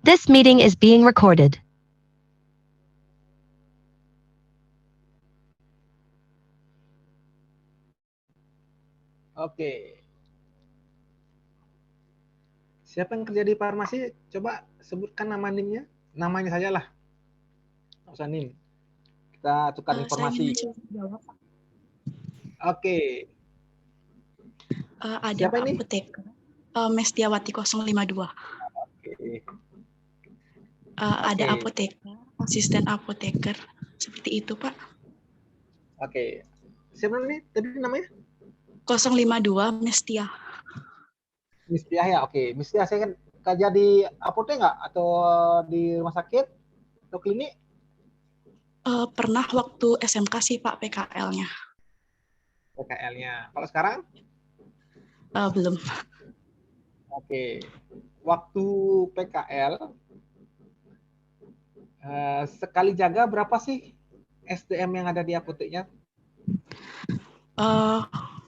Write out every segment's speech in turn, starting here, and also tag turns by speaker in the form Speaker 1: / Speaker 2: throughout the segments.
Speaker 1: This meeting is being recorded.
Speaker 2: Oke. Siapa yang kerja di farmasi? Coba sebutkan nama NIM-nya. Namanya saja lah. Nggak usah NIM. Kita tukar informasi.
Speaker 3: Saya ingin menjawab.
Speaker 2: Oke.
Speaker 3: Ada
Speaker 2: Siapa ini?
Speaker 3: apoteker. Mestiawati 052.
Speaker 2: Oke.
Speaker 3: Ada
Speaker 2: Oke.
Speaker 3: apoteker, asisten apoteker. Seperti itu, Pak.
Speaker 2: Oke. Siapa ini tadi namanya?
Speaker 3: 052 Mestia.
Speaker 2: Mistiah ya, oke. Mistiah, saya kan kerja di apotek nggak? Atau di rumah sakit? Atau klinik?
Speaker 3: Pernah waktu SMK sih, Pak, PKL-nya.
Speaker 2: PKL-nya. Kalau sekarang?
Speaker 3: Belum.
Speaker 2: Oke. Waktu PKL, sekali jaga berapa sih SDM yang ada di apoteknya?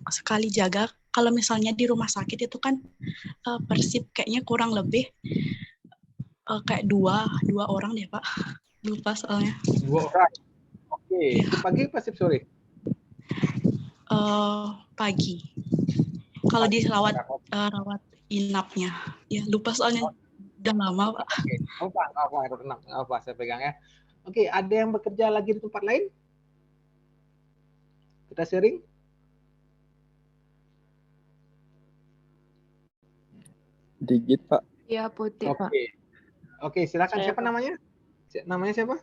Speaker 3: Sekali jaga, kalau misalnya di rumah sakit itu kan persip kayaknya kurang lebih kayak dua orang deh, Pak. Lupa soalnya.
Speaker 2: 2 orang. Oke.
Speaker 3: Iya.
Speaker 2: Itu pagi apa sip sore?
Speaker 3: Pagi. Kalau di rawat inapnya, ya lupa soalnya udah lama, Pak.
Speaker 2: Oke. Apa saya pegang ya. Oke, ada yang bekerja lagi di tempat lain? Kita sharing.
Speaker 4: Digit, Pak.
Speaker 5: Iya, Putih, Pak.
Speaker 2: Oke, silakan.
Speaker 5: Saya,
Speaker 2: Siapa
Speaker 5: Pak.
Speaker 2: namanya? Namanya siapa?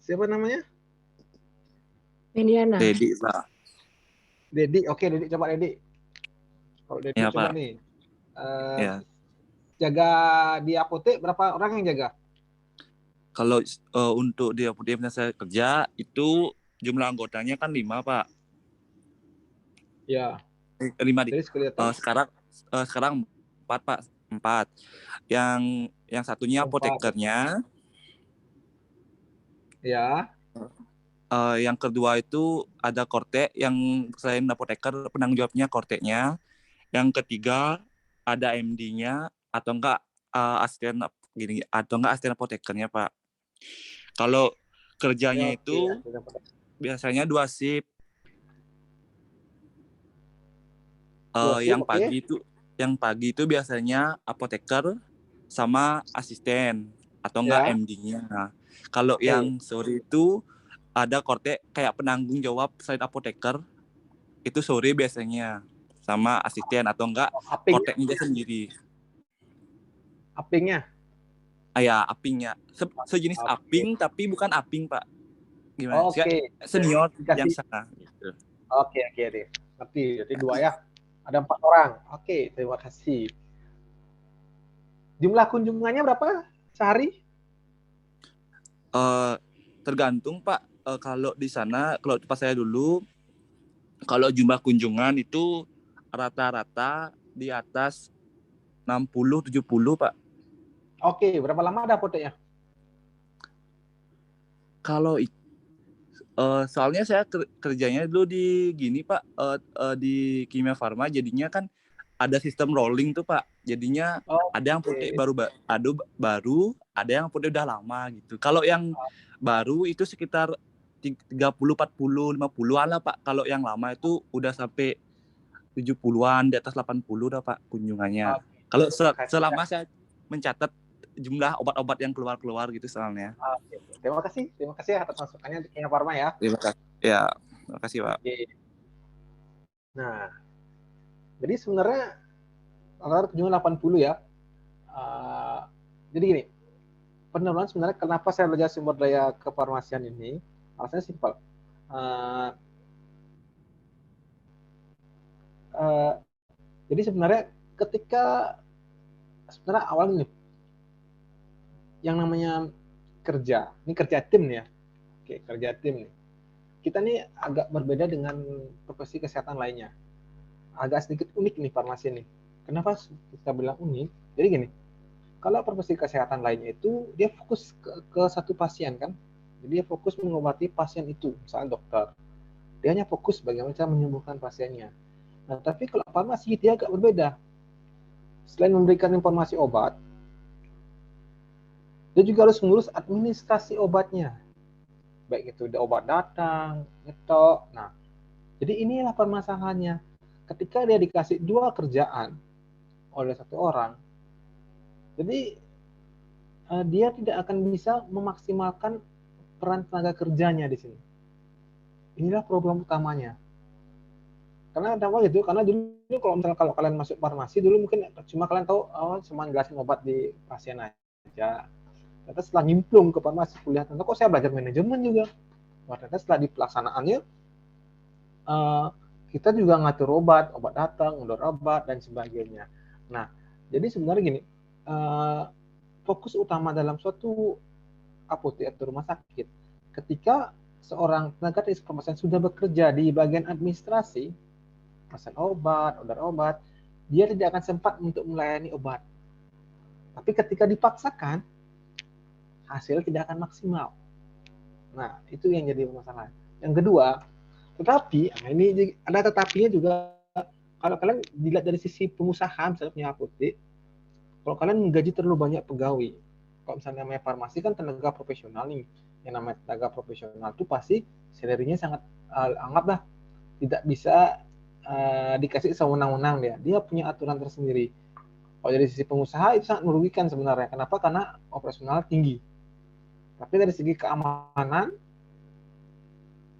Speaker 2: Siapa namanya?
Speaker 5: Mediana.
Speaker 4: Dedi, Pak.
Speaker 2: Dedi. Oke, Dedi, coba Dedi. Kalau Dedi
Speaker 4: Ya,
Speaker 2: coba
Speaker 4: Pak.
Speaker 2: nih.
Speaker 4: Ya.
Speaker 2: Jaga di apotek berapa orang yang jaga?
Speaker 4: Kalau untuk di apotek yang saya kerja itu jumlah anggotanya kan 5, Pak.
Speaker 2: Ya.
Speaker 4: 5 di.
Speaker 2: Jadi
Speaker 4: Sekarang 4, Pak. 4. Yang satunya apotekernya.
Speaker 2: Ya.
Speaker 4: Yang kedua itu ada kortek, yang selain apoteker penanggung jawabnya korteknya. Yang ketiga ada MD-nya atau enggak asisten apotekernya, Pak. Kalau kerjanya itu biasanya 2 shift. Yang pagi itu biasanya apoteker sama asisten atau enggak MD-nya. Kalau yang sore itu ada kortek kayak penanggung jawab selain apoteker, itu sore biasanya sama asisten atau enggak korteknya dia sendiri.
Speaker 2: Apingnya?
Speaker 4: Ya, apingnya. Sejenis aping tapi bukan aping, Pak. Gimana? Senior yang sana. Gitu.
Speaker 2: Oke, deh. Ngerti. Jadi 2 ya. Ada 4 orang. Oke, terima kasih. Jumlah kunjungannya berapa sehari?
Speaker 4: Tergantung, Pak. Kalau di sana, kalau pas saya dulu, kalau jumlah kunjungan itu rata-rata di atas 60-70, Pak.
Speaker 2: Oke, berapa lama ada apoteknya?
Speaker 4: Kalau soalnya saya kerjanya dulu di gini, Pak, di Kimia Farma, jadinya kan ada sistem rolling tuh, Pak. Jadinya ada yang apotek baru, ada yang apotek udah lama gitu. Kalau yang baru itu sekitar 30, 40, 50-an lah, Pak. Kalau yang lama itu udah sampai 70-an, di atas 80 dah, Pak, kunjungannya. Kalau selama saya mencatat jumlah obat-obat yang keluar gitu soalnya.
Speaker 2: Terima kasih atas masukannya di Kimia Farma ya.
Speaker 4: Terima kasih. Ya, terima kasih, Pak.
Speaker 2: Nah, jadi sebenarnya rata-rata kunjungan 80 ya. Jadi gini, penurunan sebenarnya kenapa saya belajar sumber daya kefarmasian ini, alasannya simpel. Jadi sebenarnya ketika awalnya nih, yang namanya kerja, ini kerja tim ya. Oke, kerja tim nih. Kita nih agak berbeda dengan profesi kesehatan lainnya. Agak sedikit unik nih farmasi nih. Kenapa kita bilang unik? Jadi gini, kalau profesi kesehatan lainnya itu dia fokus ke satu pasien kan. Jadi dia fokus mengobati pasien itu, misalnya dokter. Dia hanya fokus bagaimana cara menyembuhkan pasiennya. Nah, tapi kalau farmasi dia agak berbeda. selain memberikan informasi obat, dia juga harus mengurus administrasi obatnya. Baik itu ada obat datang, ngetok. Nah, jadi inilah permasalahannya. Ketika dia dikasih 2 kerjaan oleh 1 orang, jadi dia tidak akan bisa memaksimalkan peran tenaga kerjanya di sini. Inilah problem utamanya. Karena apa gitu? Karena dulu kalau kalian masuk farmasi dulu mungkin cuma kalian tahu cuma jelasin obat di pasien aja. Ternyata setelah nyemplung ke farmasi kuliah, ternyata kok saya belajar manajemen juga. Wah, ternyata setelah di pelaksanaannya kita juga ngatur obat datang, ngedor obat dan sebagainya. Nah, jadi sebenarnya gini, fokus utama dalam suatu apotek atau rumah sakit, ketika seorang tenaga teknis kefarmasian sudah bekerja di bagian administrasi, pesan obat, order obat, dia tidak akan sempat untuk melayani obat. Tapi ketika dipaksakan, hasil tidak akan maksimal. Nah, itu yang jadi masalah. Yang kedua, tetapi, nah ini ada tetapinya juga, kalau kalian dilihat dari sisi pengusaha, misalnya punya apotek, kalau kalian menggaji terlalu banyak pegawai, kalau misalnya namanya farmasi kan tenaga profesional nih, yang namanya tenaga profesional itu pasti salary-nya sangat, anggaplah tidak bisa dikasih sewenang-wenang dia punya aturan tersendiri. Kalau dari sisi pengusaha itu sangat merugikan sebenarnya. Kenapa? Karena operasional tinggi. Tapi dari segi keamanan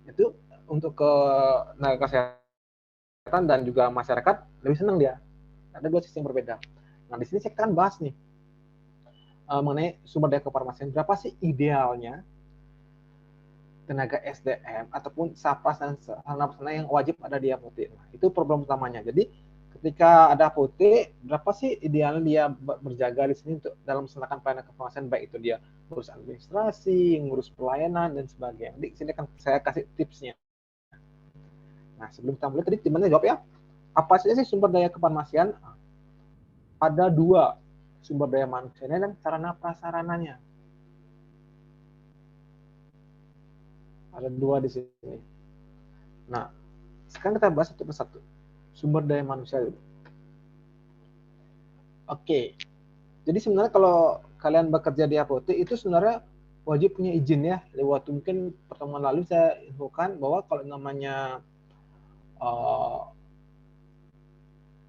Speaker 2: itu untuk ke tenaga kesehatan dan juga masyarakat lebih senang dia. Ada 2 sisi yang berbeda. Nah, di sini saya akan bahas nih mengenai sumber daya kefarmasian. Berapa sih idealnya tenaga SDM ataupun SAPAS dan sarana yang wajib ada di apotek. Nah, itu problem utamanya. Jadi ketika ada apotek, berapa sih idealnya dia berjaga di sini untuk dalam melaksanakan pelayanan kefarmasian, baik itu dia ngurus administrasi, ngurus pelayanan dan sebagainya. Di sini akan saya kasih tipsnya. Nah, sebelum kita mulai tadi gimana jawab ya? Apa saja sih sumber daya kefarmasian? Ada 2 sumber daya manusianya dan sarana prasarananya. Ada 2 di sini. Nah, sekarang kita bahas satu persatu. Sumber daya manusia dulu. Oke. Jadi sebenarnya kalau kalian bekerja di apotek itu sebenarnya wajib punya izin ya. Waktu mungkin pertemuan lalu saya infokan bahwa kalau namanya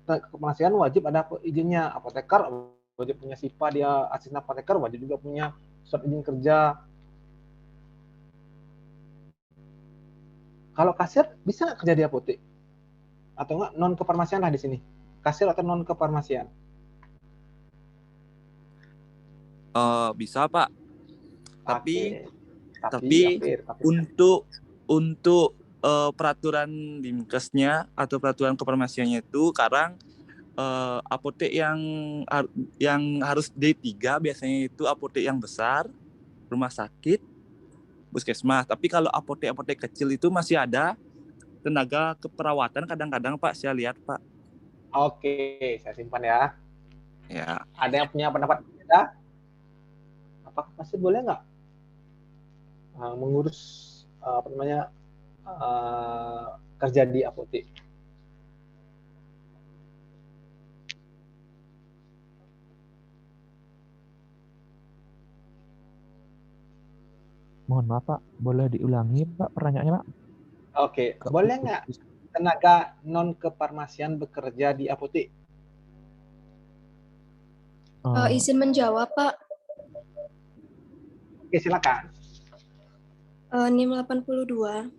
Speaker 2: kefarmasian wajib ada izinnya. Apoteker wajib punya SIPA, dia asisten apoteker wajib juga punya surat izin kerja. Kalau kasir bisa nggak kerja di apotek? Atau enggak non kefarmasian lah di sini. Kasir atau non kefarmasian?
Speaker 4: Bisa Pak. Tapi
Speaker 2: Oke.
Speaker 4: untuk peraturan Dinkesnya atau peraturan kefarmasiannya itu sekarang apotek yang harus D3 biasanya itu apotek yang besar, rumah sakit, puskesmas. Tapi kalau apotek-apotek kecil itu masih ada tenaga keperawatan kadang-kadang Pak, saya lihat Pak.
Speaker 2: Oke, saya simpan ya.
Speaker 4: Ya.
Speaker 2: Ada yang punya pendapat berbeda? Apakah masih boleh nggak mengurus kerja di apotek?
Speaker 5: Mohon maaf Pak, boleh diulangi Pak pertanyaannya Pak?
Speaker 2: Oke, boleh nggak tenaga non kefarmasian bekerja di apotek?
Speaker 6: Izin menjawab Pak.
Speaker 2: Oke, silakan.
Speaker 6: NIM 82.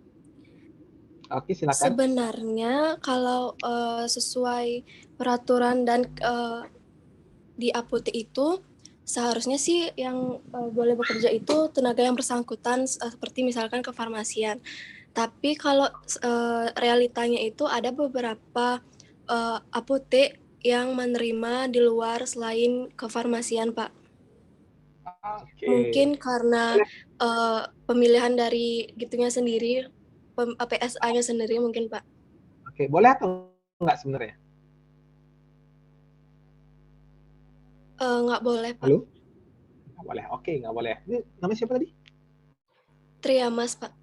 Speaker 2: Oke, silakan.
Speaker 6: Sebenarnya kalau sesuai peraturan dan di apotek itu seharusnya sih yang boleh bekerja itu tenaga yang bersangkutan seperti misalkan kefarmasian. Tapi kalau realitanya itu ada beberapa apotek yang menerima di luar selain kefarmasian Pak.
Speaker 2: Oke.
Speaker 6: Mungkin karena pemilihan dari gitunya sendiri, PSA-nya sendiri mungkin Pak.
Speaker 2: Oke, boleh atau enggak sebenarnya?
Speaker 6: Nggak boleh Pak.
Speaker 2: Halo? Nggak boleh. Oke, nggak boleh. Ini namanya siapa tadi?
Speaker 6: Triamas Pak.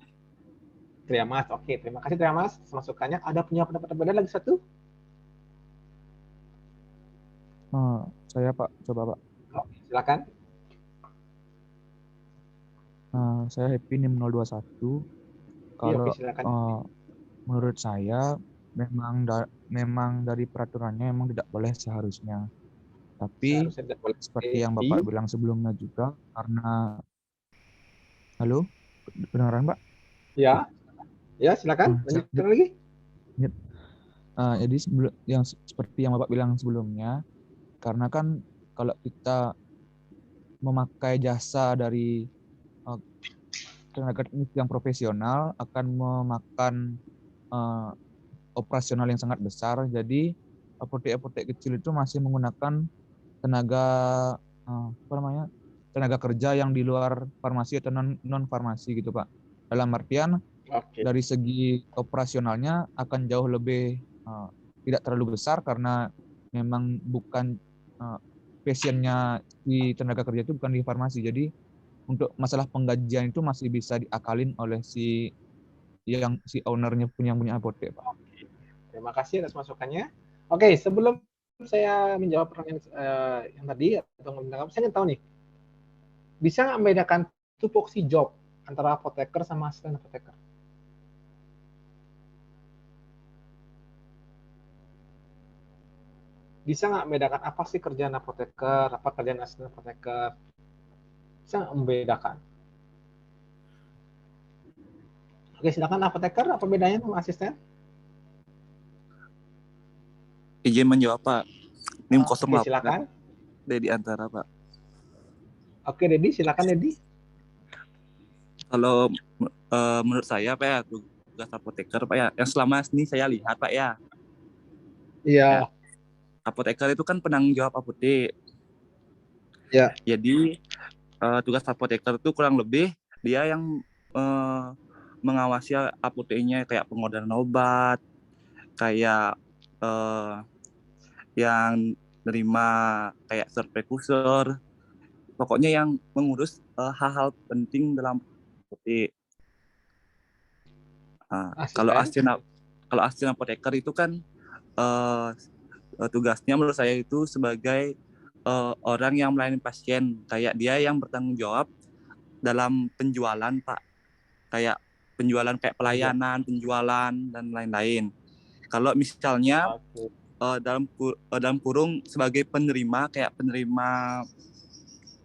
Speaker 2: Triamas. Oke, terima kasih Triamas masukannya. Ada punya pendapat berbeda lagi satu?
Speaker 5: Saya Pak, coba Pak.
Speaker 2: Oke, silakan.
Speaker 5: Saya Happy NIM 021.
Speaker 2: Iya, oke,
Speaker 5: Kalau
Speaker 2: silakan.
Speaker 5: menurut saya memang dari peraturannya memang tidak boleh seharusnya. Tapi
Speaker 2: Seharusnya tidak boleh.
Speaker 5: seperti yang Bapak bilang sebelumnya juga, karena halo, kedengaran Pak?
Speaker 2: Ya, ya silakan. Lanjutkan lagi.
Speaker 5: Jadi seperti yang Bapak bilang sebelumnya, karena kan kalau kita memakai jasa dari tenaga teknis yang profesional akan memakan uh, operasional yang sangat besar. Jadi apotek-apotek kecil itu masih menggunakan tenaga tenaga kerja yang di luar farmasi atau non farmasi gitu Pak. Dalam artian
Speaker 2: Oke.
Speaker 5: dari segi operasionalnya akan jauh lebih tidak terlalu besar karena memang bukan passionnya di tenaga kerja itu bukan di farmasi. Jadi untuk masalah penggajian itu masih bisa diakalin oleh si ownernya punya apotek Pak.
Speaker 2: Terima kasih atas masukannya. Oke, sebelum saya menjawab pertanyaan yang tadi atau mendengar, saya ingin tahu nih, bisa nggak membedakan tupoksi job antara apoteker sama asisten apoteker? Bisa nggak membedakan apa sih kerjaan apoteker, apa kerjaan asisten apoteker? Bisa nggak membedakan? Oke, silakan apoteker, apa bedanya sama asisten?
Speaker 4: Izin menjawab Pak. NIM 08.
Speaker 2: Oke, silakan.
Speaker 4: Dedi Antara Pak.
Speaker 2: Oke, Dedi, silakan Dedi.
Speaker 4: Kalau menurut saya Pak ya, tugas apoteker Pak ya, yang selama ini saya lihat Pak ya.
Speaker 2: Iya.
Speaker 4: Apoteker itu kan penanggung jawab apotek.
Speaker 2: Ya.
Speaker 4: Jadi tugas apoteker itu kurang lebih dia yang mengawasi apoteknya kayak pengorderan obat, kayak yang nerima kayak supervisor, pokoknya yang mengurus hal-hal penting dalam apotek. Kalau asisten apoteker itu kan tugasnya menurut saya itu sebagai orang yang melayani pasien, kayak dia yang bertanggung jawab dalam penjualan Pak, kayak penjualan kayak pelayanan, penjualan dan lain-lain. Kalau misalnya dalam kurung sebagai penerima kayak penerima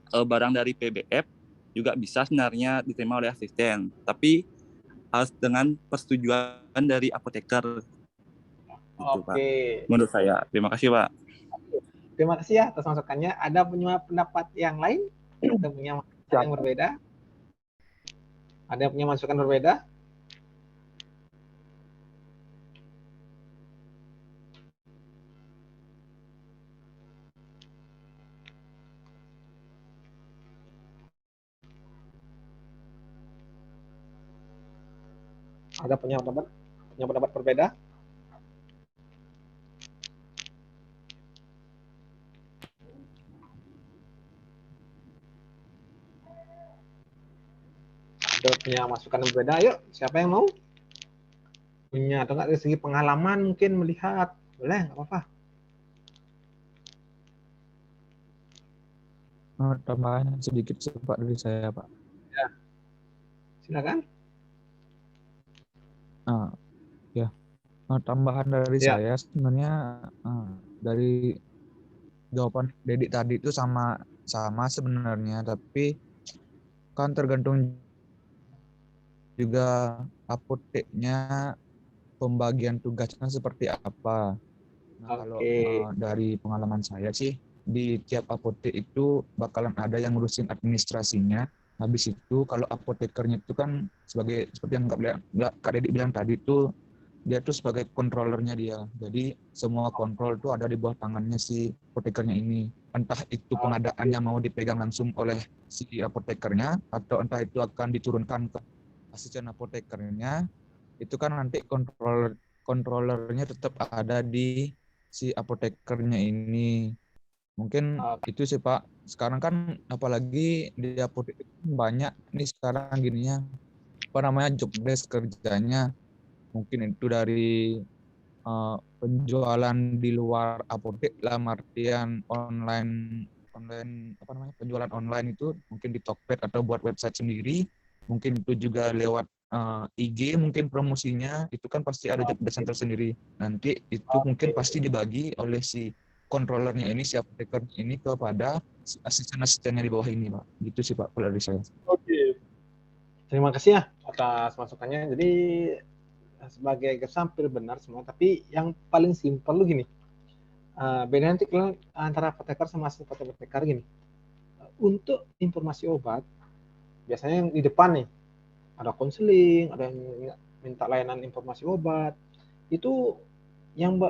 Speaker 4: barang dari PBF juga bisa sebenarnya diterima oleh asisten, tapi harus dengan persetujuan dari apoteker. Gitu, Pak. Menurut saya. Terima kasih Pak.
Speaker 2: Terima kasih ya atas masukannya. Ada punya pendapat yang lain? Ada punya masukan yang berbeda? Ada punya masukan berbeda? Ada punya pendapat berbeda? Ada punya masukan yang berbeda? Ayo, siapa yang mau? Punya atau nggak dari segi pengalaman mungkin melihat? Boleh, nggak apa-apa.
Speaker 5: Tambahan sedikit Pak dari saya Pak.
Speaker 2: Ya, silakan.
Speaker 5: Ya, tambahan dari saya sebenarnya dari jawaban Dedik tadi itu sama sebenarnya, tapi kan tergantung juga apoteknya pembagian tugasnya seperti apa. Nah, kalau dari pengalaman saya sih di tiap apotek itu bakalan ada yang ngurusin administrasinya. Habis itu kalau apotekernya itu kan seperti yang Kak Dedik bilang tadi itu dia tuh sebagai controllernya dia. Jadi semua kontrol itu ada di bawah tangannya si apotekernya ini. Entah itu pengadaannya mau dipegang langsung oleh si apotekernya atau entah itu akan diturunkan ke asisten apotekernya. Itu kan nanti kontrolernya tetap ada di si apotekernya ini. Mungkin itu sih Pak. Sekarang kan apalagi di apotek banyak nih sekarang gininya job desk kerjanya. Mungkin itu dari penjualan di luar apotek dalam artian online penjualan online itu mungkin di Tokped atau buat website sendiri, mungkin itu juga lewat IG mungkin promosinya itu kan pasti ada job desk tersendiri. Nanti itu mungkin pasti dibagi oleh si controllernya ini, si apoteker ini kepada asisten-asistennya di bawah ini, Pak. Gitu sih Pak kalau dari saya.
Speaker 2: Oke. Terima kasih ya atas masukannya. Jadi sebagai guys hampir benar semua, tapi yang paling simpel lu gini. Bedanya nanti kalian antara apoteker sama asisten apoteker gini. Untuk informasi obat, biasanya yang di depan nih ada konseling, ada yang minta layanan informasi obat. Itu yang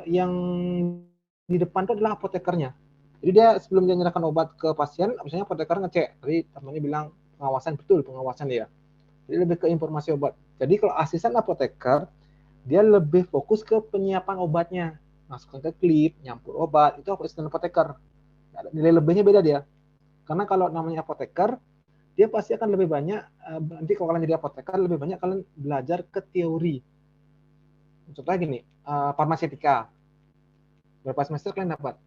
Speaker 2: di depan itu adalah apotekernya. Jadi dia sebelum dia menyerahkan obat ke pasien, misalnya apoteker ngecek. Tadi temannya bilang pengawasan, betul pengawasan dia. Jadi lebih ke informasi obat. Jadi kalau asisten apoteker, dia lebih fokus ke penyiapan obatnya. Masukkan ke klip, nyampur obat, itu asisten apoteker. Nilai lebihnya beda dia. Karena kalau namanya apoteker, dia pasti akan lebih banyak, nanti kalau kalian jadi apoteker, lebih banyak kalian belajar ke teori. Contohnya gini, farmaseutika. Berapa semester kalian dapat?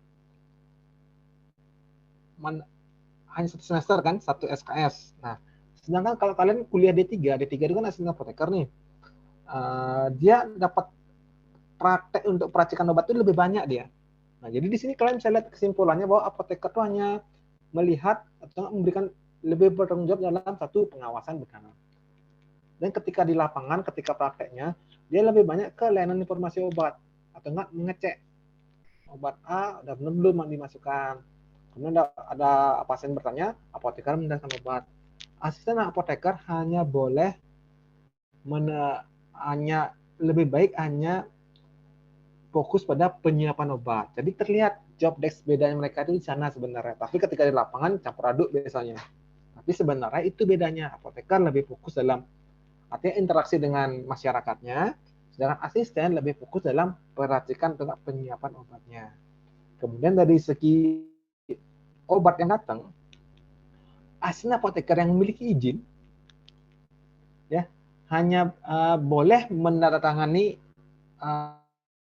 Speaker 2: Hanya 1 semester kan, 1 SKS. Nah, sedangkan kalau kalian kuliah D3 itu kan asisten apoteker nih. Dia dapat praktek untuk peracikan obat itu lebih banyak dia. Nah, jadi di sini kalian bisa lihat kesimpulannya bahwa apoteker itu hanya melihat atau memberikan lebih bertanggung jawab dalam satu pengawasan bersama. Dan ketika di lapangan, ketika prakteknya, dia lebih banyak ke layanan informasi obat atau enggak mengecek obat A udah belum dimasukkan. Kemudian ada pasien bertanya, apoteker mendapatkan obat. Asisten apoteker hanya boleh lebih baik hanya fokus pada penyiapan obat. Jadi terlihat job desk bedanya mereka itu di sana sebenarnya. Tapi ketika di lapangan campur aduk biasanya. Tapi sebenarnya itu bedanya. Apoteker lebih fokus dalam artinya interaksi dengan masyarakatnya, sedangkan asisten lebih fokus dalam peracikan tentang penyiapan obatnya. Kemudian dari segi obat yang datang, asisten apoteker yang memiliki izin ya hanya boleh menandatangani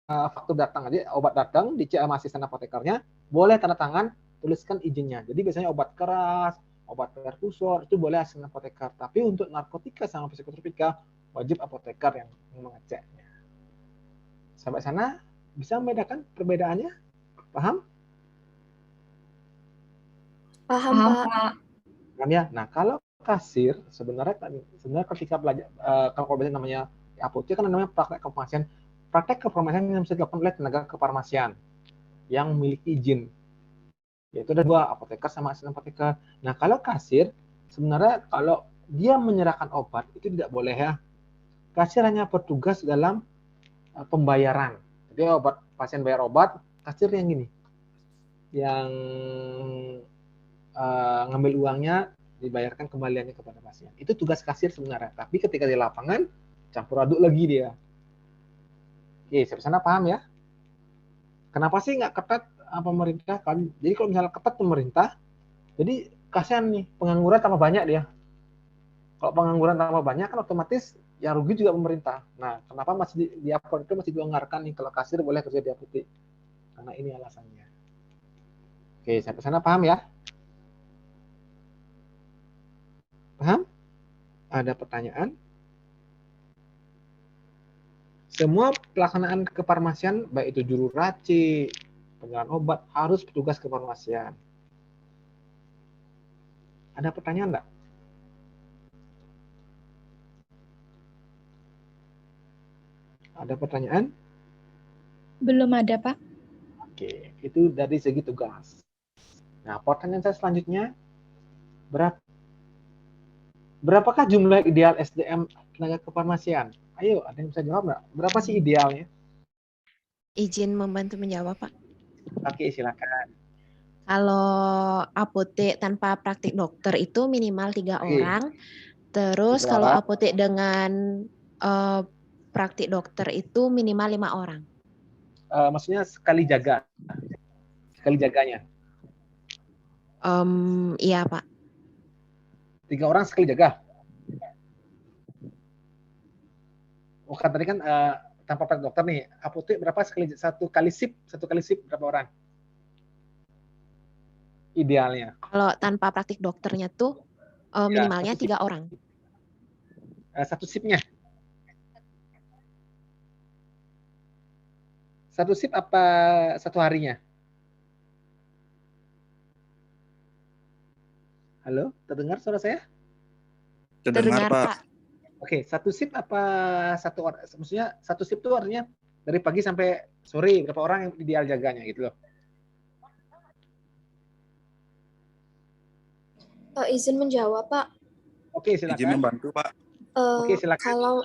Speaker 2: faktur datang aja, obat datang dicek sama asisten apotekernya, boleh tanda tangan, tuliskan izinnya. Jadi biasanya obat keras, obat perfusor itu boleh asisten apoteker, tapi untuk narkotika sama psikotropika wajib apoteker yang mengeceknya. Sampai sana bisa membedakan perbedaannya? Paham?
Speaker 6: Paham, Pak.
Speaker 2: Paham ya? Nah, kalau kasir sebenarnya ketika belajar kalau biasanya namanya apotek kan namanya praktek kefarmasian. Praktek kefarmasian yang bisa dilakukan oleh tenaga kefarmasian yang memiliki izin. Yaitu ada 2, apoteker sama asisten apoteker. Nah, kalau kasir sebenarnya kalau dia menyerahkan obat itu tidak boleh ya. Kasir hanya bertugas dalam pembayaran. Jadi pasien bayar obat, kasir yang gini. Yang ngambil uangnya dibayarkan kembaliannya kepada pasien. Itu tugas kasir sebenarnya. Tapi ketika di lapangan campur aduk lagi dia. Oke, sampai sana paham ya? Kenapa sih nggak ketat pemerintah? Jadi kalau misalnya ketat pemerintah, jadi kasihan nih pengangguran tambah banyak dia. Kalau pengangguran tambah banyak kan otomatis ya rugi juga pemerintah. Nah, kenapa masih di apotek itu masih dianggarkan nih kalau kasir boleh kerja di apotek? Karena ini alasannya. Oke, sampai sana paham ya? Paham? Ada pertanyaan? Semua pelaksanaan kefarmasian, baik itu juru racik, penjualan obat, harus petugas kefarmasian. Ada pertanyaan enggak? Ada pertanyaan?
Speaker 7: Belum ada, Pak.
Speaker 2: Oke, itu dari segi tugas. Nah, pertanyaan saya selanjutnya, berapakah jumlah ideal SDM tenaga kefarmasian? Ayo, ada yang bisa jawab nggak? Berapa sih idealnya?
Speaker 8: Izin membantu menjawab, Pak.
Speaker 2: Oke, silakan.
Speaker 8: Kalau apotek tanpa praktik dokter itu minimal 3 orang. Terus
Speaker 2: 3
Speaker 8: kalau
Speaker 2: orang.
Speaker 8: apotek dengan praktik dokter itu minimal 5 orang.
Speaker 2: Maksudnya sekali jaga. Sekali jaganya.
Speaker 8: Iya, Pak.
Speaker 2: 3 orang sekali jaga. Bukan tadi kan tanpa praktek dokter nih, apotek berapa satu kali sip berapa orang? Idealnya.
Speaker 8: Kalau tanpa praktik dokternya tuh minimalnya 3 orang.
Speaker 2: Satu sipnya. Satu sip apa satu harinya? Halo, terdengar suara saya?
Speaker 8: Terdengar, Pak.
Speaker 2: Oke, satu sip apa satu orang? Maksudnya satu sip itu artinya dari pagi sampai sore berapa orang yang ideal jaganya gitu loh.
Speaker 6: Izin menjawab, Pak.
Speaker 2: Oke, silakan.
Speaker 4: Izin membantu, Pak.
Speaker 2: Oke, silakan.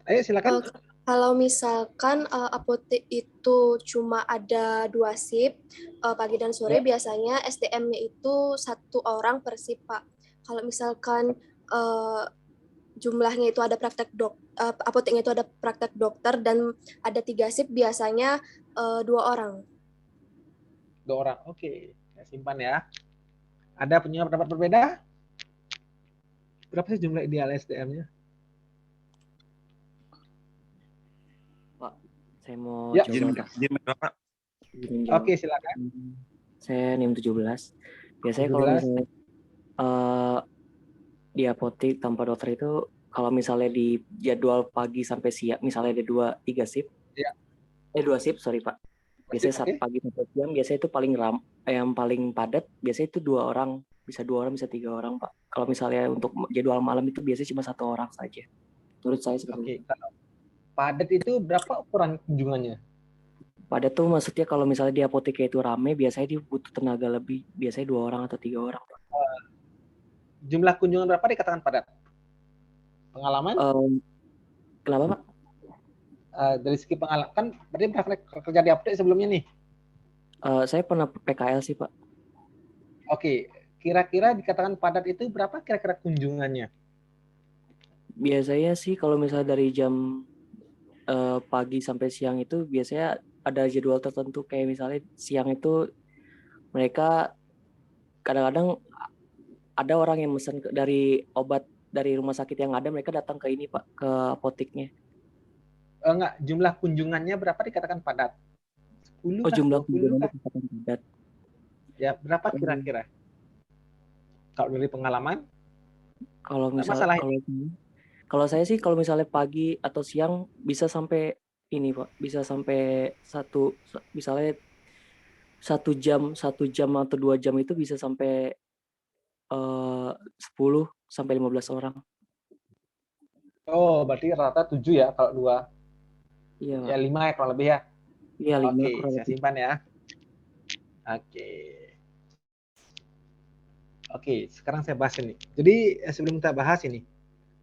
Speaker 2: Ayo silakan.
Speaker 6: Kalau misalkan apotek itu cuma ada 2 shift, pagi dan sore, biasanya SDM-nya itu 1 orang per shift, Pak. Kalau misalkan jumlahnya itu ada apoteknya itu ada praktek dokter dan ada 3 shift, biasanya 2 orang.
Speaker 2: 2 orang, oke. Saya simpan ya. Ada punya pendapat berbeda? Berapa sih jumlah ideal SDM-nya?
Speaker 9: Pak, saya mau
Speaker 2: ya,
Speaker 9: coba.
Speaker 4: Pak.
Speaker 2: Oke, silakan.
Speaker 9: Saya NIM 17. Biasanya 17. Kalau misalnya di apotek tanpa dokter itu, kalau misalnya di jadwal pagi sampai siang, misalnya ada 2-3 shift.
Speaker 2: Ya.
Speaker 9: 2 shift, sorry Pak. Biasanya saat pagi sampai siang, biasanya itu yang paling padat, biasanya itu 2 orang, bisa 2 orang, bisa 3 orang, Pak. Kalau misalnya untuk jadwal malam itu biasanya cuma 1 orang saja. Menurut saya seperti itu.
Speaker 2: Padat itu berapa ukuran kunjungannya?
Speaker 9: Padat tuh maksudnya kalau misalnya di apotek itu rame, biasanya dia butuh tenaga lebih, biasanya 2 orang atau 3 orang, Pak.
Speaker 2: Jumlah kunjungan berapa dikatakan padat? Pengalaman?
Speaker 9: Kenapa, Pak?
Speaker 2: Dari segi pengalaman, kan berarti pernah kerja di apotek sebelumnya nih?
Speaker 9: Saya pernah PKL sih, Pak.
Speaker 2: Oke, kira-kira dikatakan padat itu berapa kira-kira kunjungannya?
Speaker 9: Biasanya sih kalau misalnya dari jam pagi sampai siang itu biasanya ada jadwal tertentu, kayak misalnya siang itu mereka kadang-kadang ada orang yang pesan dari obat dari rumah sakit yang ada, mereka datang ke ini, Pak, ke apoteknya.
Speaker 2: Enggak, jumlah kunjungannya berapa dikatakan padat? 10 kah?
Speaker 9: Jumlah
Speaker 2: 20
Speaker 9: kunjungannya
Speaker 2: kah?
Speaker 9: dikatakan padat.
Speaker 2: Ya, berapa kira-kira? Kalau dari pengalaman?
Speaker 9: Kalau misalnya kalau saya sih kalau misalnya pagi atau siang bisa sampai ini, Pak, bisa sampai misalnya 1 jam atau 2 jam itu bisa sampai 10 sampai 15 orang.
Speaker 2: Oh, berarti rata-rata 7 ya kalau 2.
Speaker 9: Iya,
Speaker 2: ya 5 ya kalau lebih ya.
Speaker 9: Iya, 5.
Speaker 2: Oke, saya simpan ya. Oke, sekarang saya bahas ini. Jadi sebelum kita bahas ini,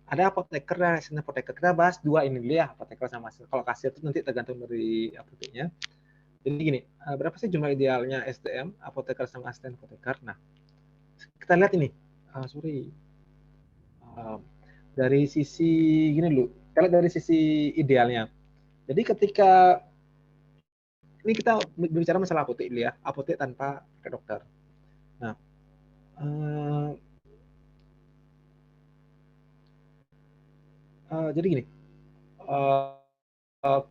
Speaker 2: ada apoteker dan asisten apoteker. Kita bahas 2 ini dulu ya, apoteker sama asisten. Kalau kasir itu nanti tergantung dari apoteknya. Jadi gini, berapa sih jumlah idealnya SDM, apoteker sama asisten apoteker? Nah, kita lihat ini. Dari sisi gini dulu. Kita lihat dari sisi idealnya. Jadi ketika ini kita berbicara masalah apotek dulu ya, apotek tanpa dokter. Nah, jadi gini,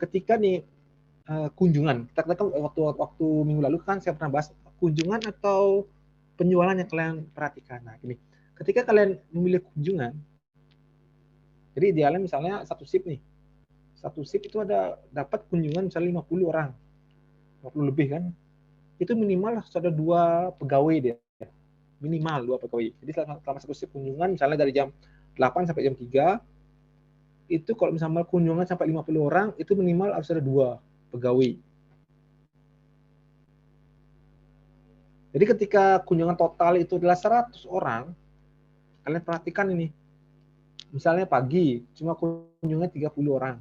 Speaker 2: ketika nih kunjungan, kita kan waktu minggu lalu kan saya pernah bahas kunjungan atau penjualan yang kalian perhatikan. Nah, gini, ketika kalian memilih kunjungan, jadi idealnya misalnya satu shift nih, satu shift itu dapat kunjungan misalnya 50 orang, 50 lebih kan, itu minimal ada 2 pegawai dia, minimal 2 pegawai. Jadi selama satu shift kunjungan misalnya dari jam 8 sampai jam 3, itu kalau misalnya kunjungan sampai 50 orang, itu minimal harus ada 2 pegawai. Jadi ketika kunjungan total itu adalah 100 orang, kalian perhatikan ini. Misalnya pagi cuma kunjungan 30 orang.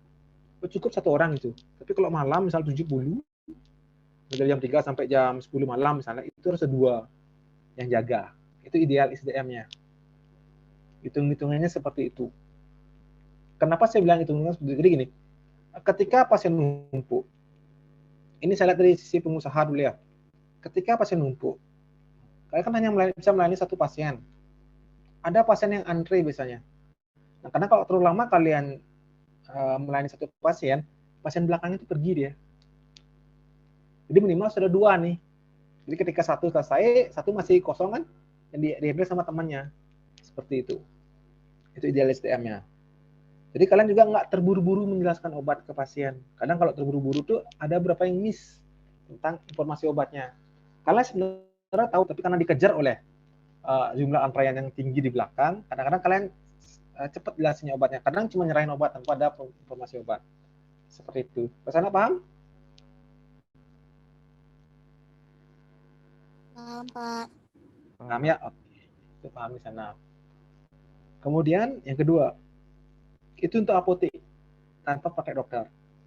Speaker 2: Cukup 1 orang itu. Tapi kalau malam misalnya 70, dari jam 3 sampai jam 10 malam misalnya, itu harus ada 2 yang jaga. Itu ideal SDM-nya. Hitung-hitungannya seperti itu. Kenapa saya bilang hitung-hitungannya seperti itu? Jadi gini, ketika pasien numpuk, ini saya lihat dari sisi pengusaha dulu ya. Ketika pasien numpuk, kalian kan hanya bisa melayani 1 pasien. Ada pasien yang antre biasanya. Nah, karena kalau terlalu lama kalian melayani satu pasien belakang itu pergi dia. Jadi minimal sudah 2 nih. Jadi ketika satu selesai, satu masih kosong kan, yang dihandle sama temannya. Seperti itu. Itu ideal SDM-nya. Jadi kalian juga nggak terburu-buru menjelaskan obat ke pasien. Kadang kalau terburu-buru tuh ada beberapa yang miss tentang informasi obatnya. Kalian sebenarnya tahu, tapi karena dikejar oleh jumlah antrean yang tinggi di belakang, kadang-kadang kalian cepat jelasinnya obatnya. Kadang cuma nyerahin obat tanpa ada informasi obat. Seperti itu. Kesana paham?
Speaker 10: Paham, Pak.
Speaker 2: Paham ya? Oke. Itu paham di sana. Kemudian yang kedua, itu untuk apotek tanpa praktek dokter.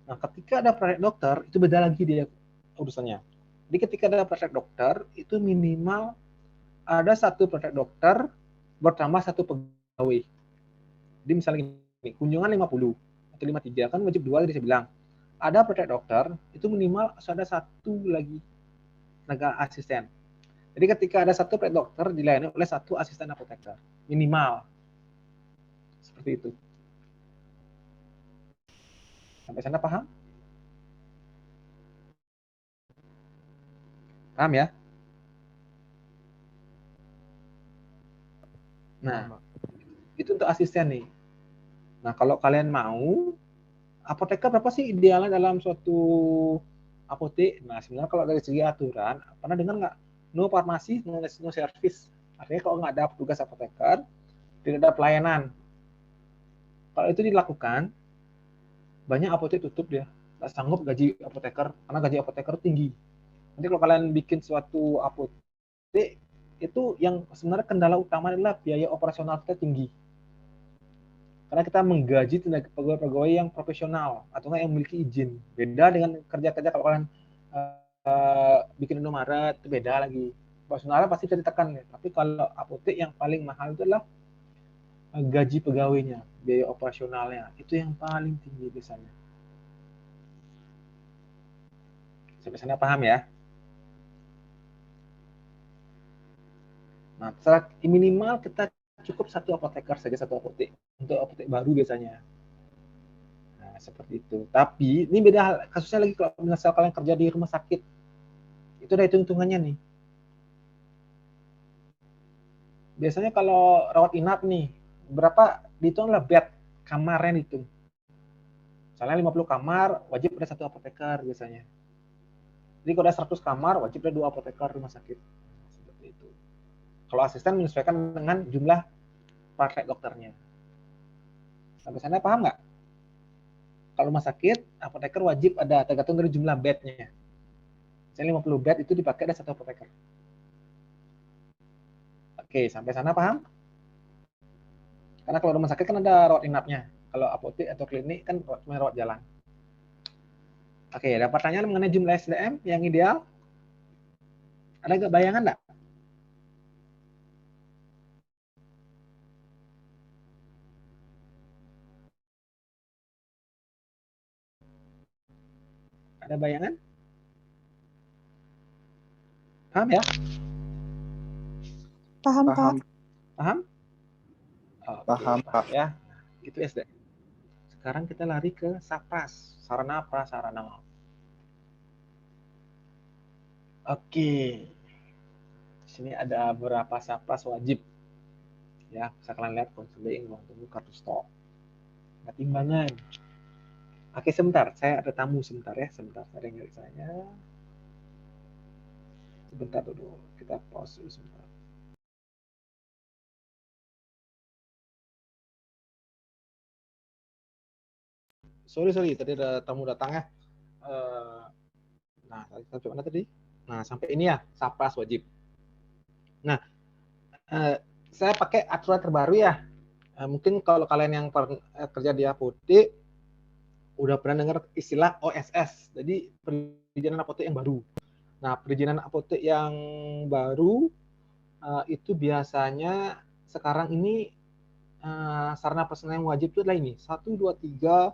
Speaker 2: Nah, ketika ada praktek dokter, itu beda lagi dia urusannya. Jadi ketika ada praktek dokter, itu minimal ada satu praktek dokter bertambah satu pegawai. Jadi misalnya gini, kunjungan 50 atau 53 kan wajib 2 tadi saya bilang. Ada praktek dokter, itu minimal ada satu lagi tenaga asisten. Jadi ketika ada satu praktek dokter dilayani oleh satu asisten apoteker, minimal. Seperti itu. Sampai sana paham? Paham ya? Nah, itu untuk asisten nih. Nah, kalau kalian mau, apoteker berapa sih idealnya dalam suatu apotek? Nah, sebenarnya kalau dari segi aturan, pernah dengar nggak? No farmasi, no service. Artinya kalau nggak ada petugas apoteker, tidak ada pelayanan. Kalau itu dilakukan, banyak apotek tutup dia. Nggak sanggup gaji apoteker, karena gaji apoteker tinggi. Nanti kalau kalian bikin suatu apotek, itu yang sebenarnya kendala utama adalah biaya operasional kita tinggi. Karena kita menggaji tenaga pegawai-pegawai yang profesional atau yang memiliki izin. Beda dengan kerja-kerja kalau kalian bikin Indomaret, itu beda lagi. Operasionalnya pasti bisa ditekan. Tapi kalau apotek yang paling mahal itu adalah gaji pegawainya, biaya operasionalnya. Itu yang paling tinggi biasanya. Sampai sana paham ya? Nah, minimal kita cukup satu apoteker saja, satu apotek. Untuk apotek baru biasanya. Nah, seperti itu. Tapi, ini beda kasusnya lagi kalau misalnya kalian kerja di rumah sakit. Itu ada hitung-hitungannya nih. Biasanya kalau rawat inap nih, berapa dihitung lah bed, kamarnya dihitung. Misalnya 50 kamar, wajib ada satu apoteker biasanya. Jadi kalau ada 100 kamar, wajib ada 2 apoteker rumah sakit. Seperti itu. Kalau asisten menyesuaikan dengan jumlah praktek dokternya. Sampai sana paham nggak? Kalau rumah sakit, apoteker wajib ada, tergantung dari jumlah bednya. Misalnya 50 bed itu dipakai ada satu apoteker. Oke, sampai sana paham? Karena kalau rumah sakit kan ada rawat inapnya. Kalau apotek atau klinik kan cuma rawat jalan. Oke, ada pertanyaan mengenai jumlah SDM yang ideal? Ada nggak bayangan nggak? Ada bayangan? Paham ya?
Speaker 7: Paham, Pak.
Speaker 2: Paham? Oke,
Speaker 11: Paham, Pak.
Speaker 2: Ya, itu SD. Sekarang kita lari ke SAPRAS, sarana prasarana. Oke. Di sini ada beberapa SAPRAS wajib. Ya, bisa kalian lihat konseling, ruang tunggu, kartu stok. Nah, timbangan. Oke, sebentar. Saya ada tamu sebentar ya. Sebentar, ada yang nyari saya. Sebentar dulu. Kita pause dulu sebentar. Sorry, tadi ada tamu datang ya. Nah, sampai mana tadi? Nah, sampai ini ya, SAPRAS wajib. Nah, saya pakai aturan terbaru ya. Mungkin kalau kalian yang kerja di apotek, udah pernah dengar istilah OSS. Jadi, perizinan apotek yang baru. Nah, perizinan apotek yang baru itu biasanya sekarang ini sarana prasarana yang wajib itu adalah ini 1, 2, 3,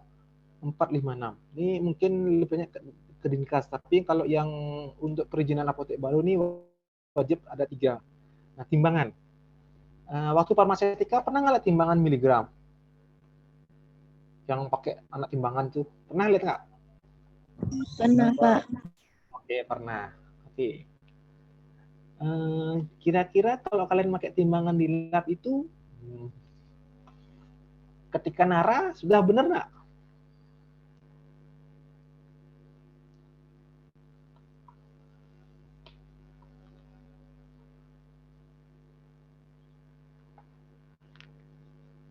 Speaker 2: 4, 5, 6. Ini mungkin lebih banyak ke Dinkes, tapi kalau yang untuk perizinan apotek baru ini wajib ada 3. Nah, timbangan. Waktu farmasetika pernah nggak lihat timbangan miligram? yang pakai anak timbangan tuh. Pernah lihat nggak?
Speaker 7: Pernah, Pak.
Speaker 2: Oke, pernah. Oke. Kira-kira kalau kalian pakai timbangan di lab itu, ketika nara sudah benar nggak?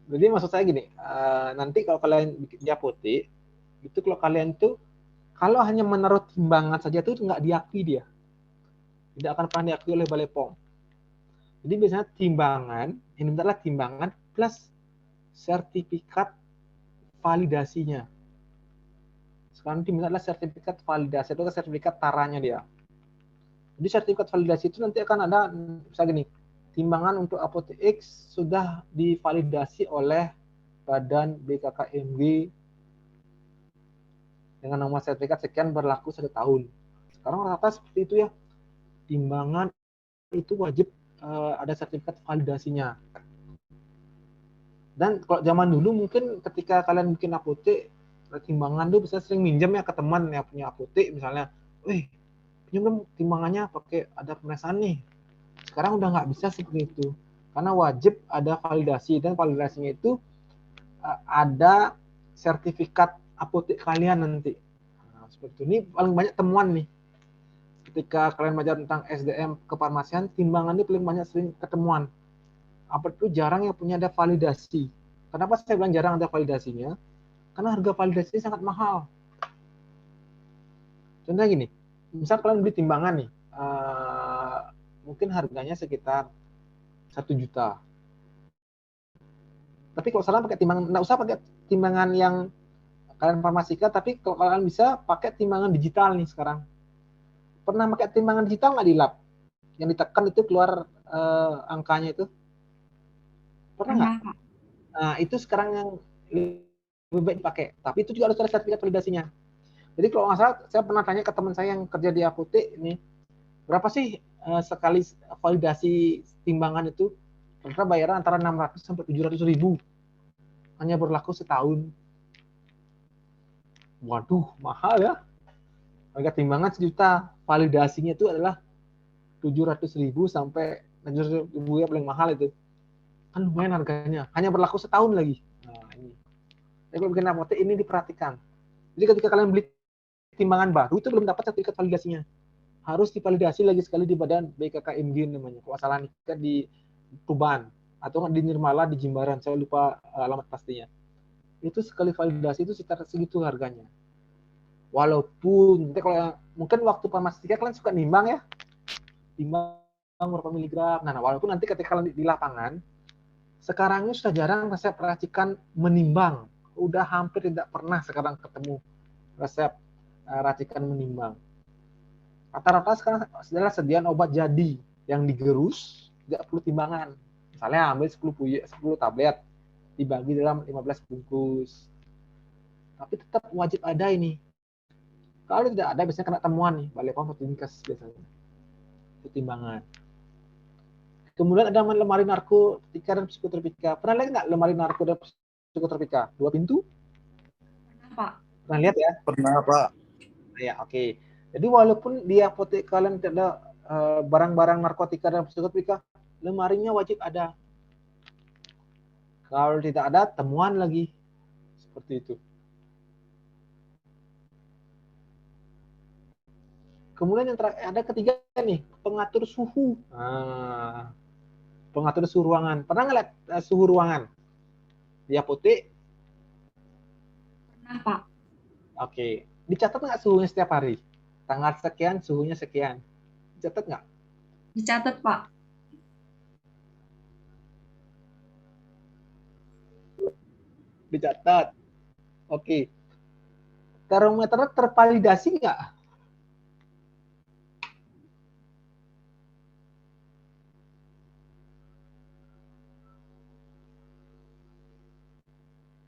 Speaker 2: Jadi maksud saya gini, nanti kalau kalian bikin di apotek, itu kalau kalian tuh, kalau hanya menaruh timbangan saja tuh nggak diakui dia. Tidak akan pernah diakui oleh Balai POM. Jadi biasanya timbangan, ini adalah timbangan plus sertifikat validasinya. Sekarang diminta adalah sertifikat validasi, itu sertifikat taranya dia. Jadi sertifikat validasi itu nanti akan ada, misalnya gini, timbangan untuk apotek X sudah divalidasi oleh Badan BKKMG dengan nomor sertifikat sekian berlaku 1 tahun. Sekarang rata-rata seperti itu ya. Timbangan itu wajib ada sertifikat validasinya. Dan kalau zaman dulu mungkin ketika kalian bikin apotek, timbangan tuh bisa sering minjem ya ke teman yang punya apotek misalnya, pinjam dong timbangannya pakai ada pemeriksaan nih. Sekarang udah nggak bisa seperti itu, karena wajib ada validasi, dan validasinya itu ada sertifikat apotek kalian nanti. Nah, seperti itu. Ini paling banyak temuan nih. Ketika kalian belajar tentang SDM kefarmasian, timbangan ini paling banyak sering ketemuan. Apa itu jarang yang punya ada validasi. Kenapa saya bilang jarang ada validasinya? Karena harga validasi sangat mahal. Contohnya gini, misal kalian beli timbangan nih, mungkin harganya sekitar 1 juta. Tapi kalau salah pakai timbangan, nggak usah pakai timbangan yang kalian farmasika, tapi kalau kalian bisa pakai timbangan digital nih sekarang. Pernah pakai timbangan digital nggak di lab? Yang ditekan itu keluar angkanya itu? Pernah nggak? Nah, itu sekarang yang lebih baik dipakai. Tapi itu juga harus ada sertifikat validasinya. Jadi kalau nggak salah, saya pernah tanya ke teman saya yang kerja di apotek ini, berapa sih sekali validasi timbangan itu? Ternyata bayaran antara 600 sampai 700 ribu. Hanya berlaku setahun. Waduh, mahal ya. Harga timbangan 1 juta. Validasinya itu adalah 700 ribu sampai 700 ribu ya paling mahal itu. Kan lumayan harganya. Hanya berlaku setahun lagi. Nah, ini. Jadi kalau bikin apotek ini diperhatikan. Jadi ketika kalian beli timbangan baru itu belum dapat sertifikat validasinya. Harus divalidasi lagi sekali di Badan BKKMG namanya. Kalau salah nih di Tuban atau di Nirmala di Jimbaran, saya lupa alamat pastinya. Itu sekali validasi itu sekitar segitu harganya. Walaupun nanti kalau mungkin waktu farmasika kalian suka nimbang ya, timbang berapa miligram. Nah, walaupun nanti ketika kalian di lapangan, sekarang ini sudah jarang resep racikan menimbang. Udah hampir tidak pernah sekarang ketemu resep racikan menimbang. Rata-rata sekarang adalah sediaan obat jadi yang digerus, tidak perlu timbangan. Misalnya ambil 10 tablet, dibagi dalam 15 bungkus. Tapi tetap wajib ada ini. Kalau tidak ada, biasanya kena temuan nih, Balai POM atau Dinkes biasanya. Itu timbangan. Kemudian ada lemari narkotika dan psikotropika. Pernah lihat nggak lemari narko dan psikotropika? 2 pintu?
Speaker 10: Pernah, Pak.
Speaker 2: Pernah lihat ya?
Speaker 4: Pernah, Pak.
Speaker 2: Ya, oke. Jadi walaupun di apotek kalian tidak ada barang-barang narkotika dan psikotropika, lemarinya wajib ada. Kalau tidak ada, temuan lagi. Seperti itu. Kemudian yang terakhir, ada ketiga nih, pengatur suhu. Nah, pengatur suhu ruangan. Pernah nggak lihat suhu ruangan di apotek?
Speaker 10: Pernah, Pak.
Speaker 2: Oke. Dicatat nggak suhunya setiap hari? Tanggal sekian, suhunya sekian. Dicatat nggak?
Speaker 10: Dicatat, Pak.
Speaker 2: Dicatat. Oke. Termometer tervalidasi nggak?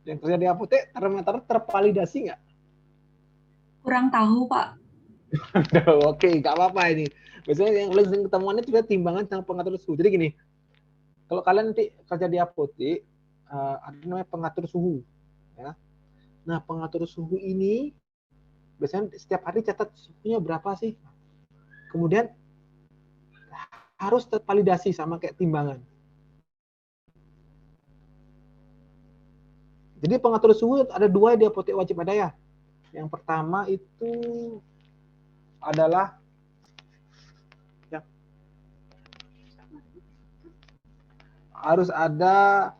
Speaker 2: Yang kerja di apotek, termometer tervalidasi nggak?
Speaker 10: Kurang tahu, Pak.
Speaker 2: Oke, nggak apa-apa ini. Biasanya yang sering ketemuannya juga timbangan sama pengatur suhu. Jadi gini, kalau kalian nanti kerja di apotek, ada namanya pengatur suhu. Ya. Nah, pengatur suhu ini biasanya setiap hari catat suhunya berapa sih. Kemudian harus tervalidasi sama kayak timbangan. Jadi pengatur suhu ada dua di apotek wajib ada ya. Yang pertama itu adalah ya, harus ada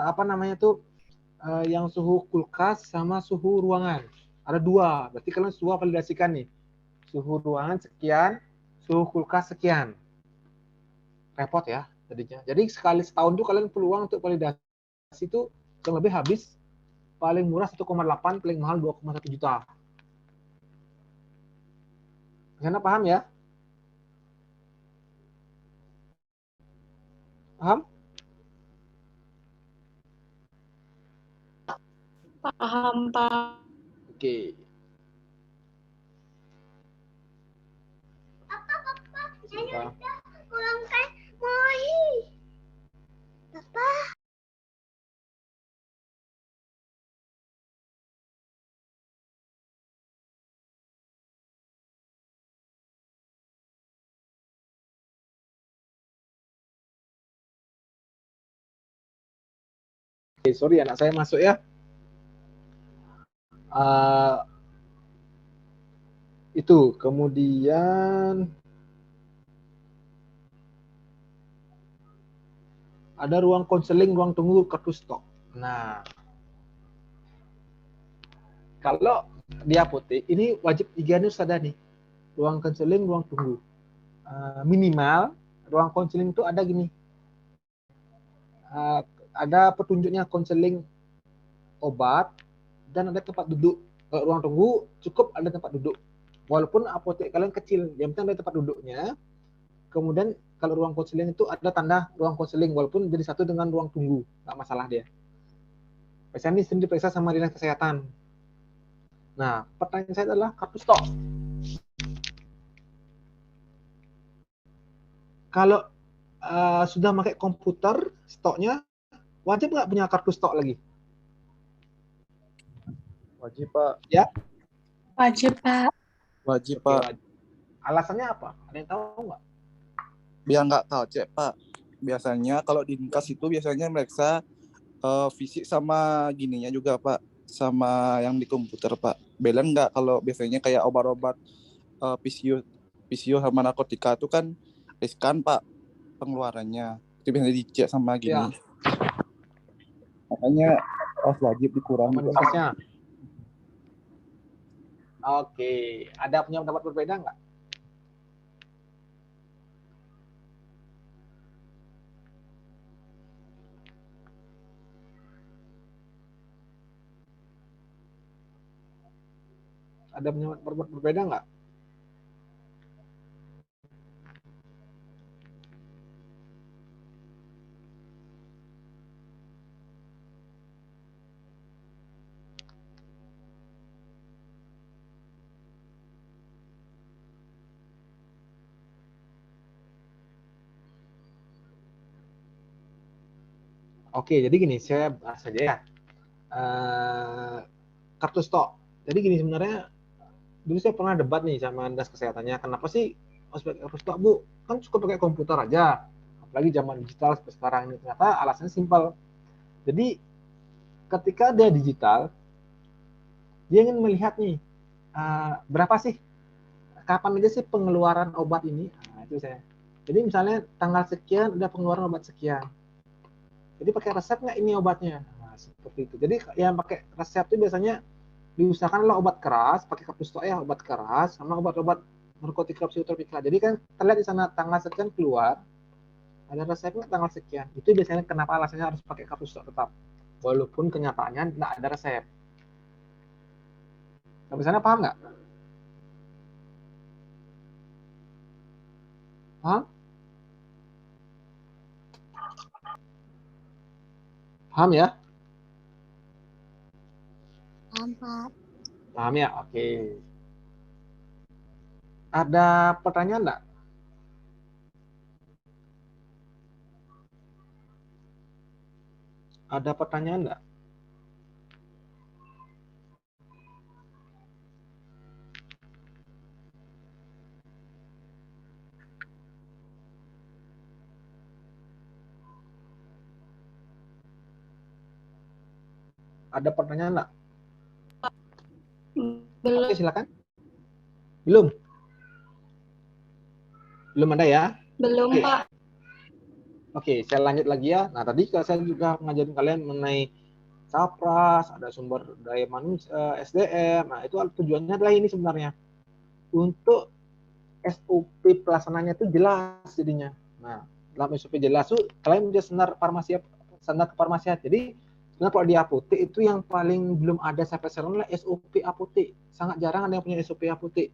Speaker 2: apa namanya tuh yang suhu kulkas sama suhu ruangan. Ada dua, berarti kalian semua validasikan nih. Suhu ruangan sekian, suhu kulkas sekian. Repot ya jadinya. Jadi sekali setahun tuh kalian peluang untuk validasi itu yang lebih habis paling murah 1,8, paling mahal 2,1 juta. Karena paham ya? Paham?
Speaker 3: Paham, Pak.
Speaker 2: Oke. Sorry anak saya masuk ya. Itu kemudian ada ruang konseling, ruang tunggu, kartu stok. Nah, kalau di apotek ini wajib 3 harus ada nih. Ruang konseling, ruang tunggu. Minimal ruang konseling itu ada gini. Ada petunjuknya konseling obat dan ada tempat duduk. Kalau ruang tunggu cukup ada tempat duduk. Walaupun apotek kalian kecil, yang penting ada tempat duduknya. Kemudian kalau ruang konseling itu ada tanda ruang konseling walaupun jadi satu dengan ruang tunggu, nggak masalah dia. Biasanya ini sering diperiksa sama dinas kesehatan. Nah, pertanyaan saya adalah kartu stok. Kalau sudah pakai komputer, stoknya wajib nggak punya kartu stok lagi?
Speaker 4: Wajib, Pak.
Speaker 2: Ya?
Speaker 3: Wajib, Pak.
Speaker 4: Wajib,
Speaker 2: Oke,
Speaker 4: Pak.
Speaker 2: wajib. Alasannya apa? Ada yang tahu nggak?
Speaker 4: Biar nggak kalcek, Pak. Biasanya kalau di Dinkes itu biasanya mereka fisik sama gininya juga, Pak. Sama yang di komputer, Pak. Beda nggak kalau biasanya kayak obat-obat fisio sama narkotika itu kan riskan, Pak, pengeluarannya. Itu biasanya dicek sama gini.
Speaker 2: Ya.
Speaker 4: Makanya harus wajib dikurang
Speaker 2: Sama
Speaker 4: juga.
Speaker 2: Dinkesnya. Oke, ada punya pendapat berbeda nggak? Ada punya pendapat berbeda nggak? Oke, jadi gini, saya bahas saja ya. Kartu stok. Jadi gini sebenarnya, dulu saya pernah debat nih sama dinas kesehatannya, kenapa sih harus pakai kartu stok, Bu? Kan cukup pakai komputer aja. Apalagi zaman digital seperti sekarang ini. Ternyata alasannya simpel. Jadi ketika dia digital, dia ingin melihat nih, berapa sih, kapan aja sih pengeluaran obat ini. Nah, itu saya. Jadi misalnya tanggal sekian udah pengeluaran obat sekian. Jadi pakai resep nggak ini obatnya? Nah, seperti itu. Jadi yang pakai resep itu biasanya diusahakanlah obat keras, pakai kartu stok ya, obat keras sama obat-obat narkotika psikotropika. Jadi kan terlihat di sana tanggal sekian keluar, ada resepnya tanggal sekian. Itu biasanya kenapa alasannya harus pakai kartu stok tetap. Walaupun kenyataannya tidak ada resep. Sampai sana paham nggak? Paham? Paham ya?
Speaker 6: Paham, Pak.
Speaker 2: Paham ya? Oke. Ada pertanyaan nggak? Ada pertanyaan nggak? Ada pertanyaan nggak?
Speaker 6: Belum.
Speaker 2: Oke, silakan. Belum? Belum ada ya?
Speaker 6: Belum,
Speaker 2: Oke.
Speaker 6: Pak.
Speaker 2: Oke, saya lanjut lagi ya. Nah, tadi saya juga ngajarin kalian mengenai Sapras, ada sumber daya manusia, SDM. Nah, itu tujuannya adalah ini sebenarnya. Untuk SOP pelaksananya itu jelas jadinya. Nah, dalam SOP jelas tuh kalian menjadi standar kefarmasian. Jadi sebenarnya kalau di apotek itu yang paling belum ada sampai sekarang adalah SOP apotek. Sangat jarang ada yang punya SOP apotek.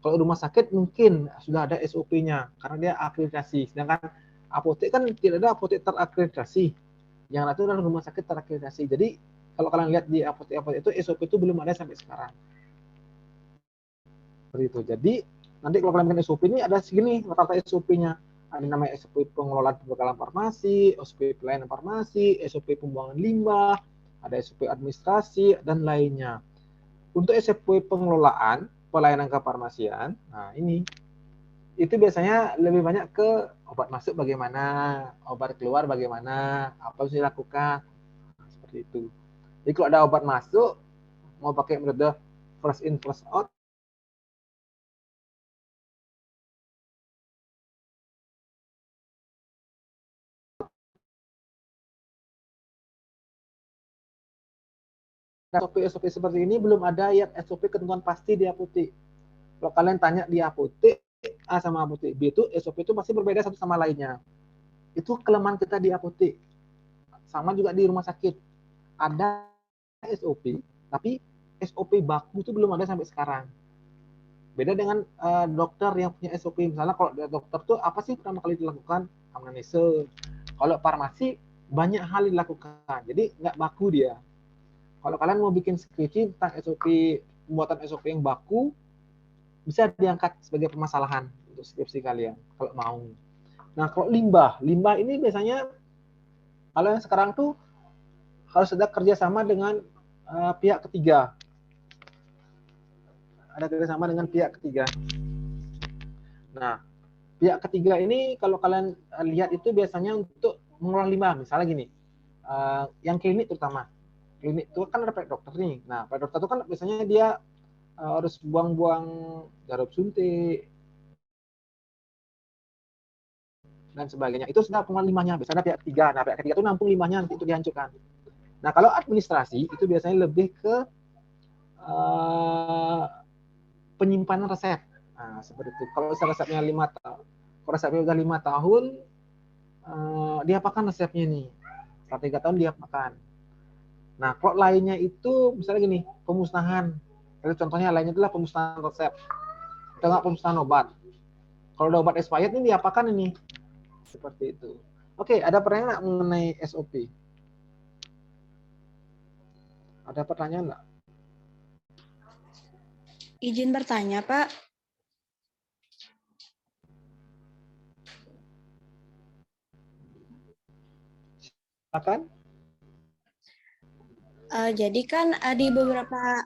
Speaker 2: Kalau rumah sakit mungkin sudah ada SOP-nya karena dia akreditasi. Sedangkan apotek kan tidak ada apotek terakreditasi. Yang itu adalah rumah sakit terakreditasi. Jadi kalau kalian lihat di apotek-apotek itu SOP itu belum ada sampai sekarang. Seperti itu. Jadi nanti kalau kalian bikin SOP ini ada segini rata-rata SOP-nya. Ada namanya SOP pengelolaan pembekalan farmasi, SOP pelayanan farmasi, SOP pembuangan limbah, ada SOP administrasi dan lainnya. Untuk SOP pengelolaan pelayanan kefarmasian, nah ini itu biasanya lebih banyak ke obat masuk bagaimana, obat keluar bagaimana, apa yang harus dilakukan, seperti itu. Jadi kalau ada obat masuk, mau pakai metode first in first out, SOP seperti ini belum ada ya SOP ketentuan pasti di apotek. Kalau kalian tanya di apotek A sama apotek B itu SOP itu pasti berbeda satu sama lainnya. Itu kelemahan kita di apotek. Sama juga di rumah sakit. Ada SOP, tapi SOP baku itu belum ada sampai sekarang. Beda dengan dokter yang punya SOP. Misalnya kalau dokter tuh apa sih pertama kali dilakukan? Anamnesa. Kalau farmasi banyak hal dilakukan. Jadi nggak baku dia. Kalau kalian mau bikin skripsi tentang SOP, pembuatan SOP yang baku, bisa diangkat sebagai permasalahan untuk skripsi kalian, kalau mau. Nah, kalau limbah ini biasanya, kalau yang sekarang tuh harus ada kerjasama dengan pihak ketiga. Ada kerjasama dengan pihak ketiga. Nah, pihak ketiga ini kalau kalian lihat itu biasanya untuk mengolah limbah. Misalnya gini, yang klinik terutama. Klinik itu kan ada praktek dokter nih. Nah, praktek dokter itu kan biasanya dia harus buang-buang jarum suntik dan sebagainya. Itu sudah pengelolaan limbahnya. Biasanya pihak ketiga. Nah, pihak ketiga itu nampung limbahnya nanti itu dihancurkan. Nah, kalau administrasi itu biasanya lebih ke penyimpanan resep. Nah, seperti itu. Kalau resepnya 5 tahun, kalau resepnya udah 5 tahun, diapakan resepnya nih? Setelah 3 tahun diapakan. Nah, kalau lainnya itu misalnya gini, pemusnahan. Jadi contohnya lainnya adalah pemusnahan resep. Atau enggak pemusnahan obat. Kalau udah obat expired ini diapakan ini? Seperti itu. Oke, ada pertanyaan nggak mengenai SOP? Ada pertanyaan nggak?
Speaker 3: Izin bertanya, Pak.
Speaker 2: Silakan.
Speaker 3: Jadi kan di beberapa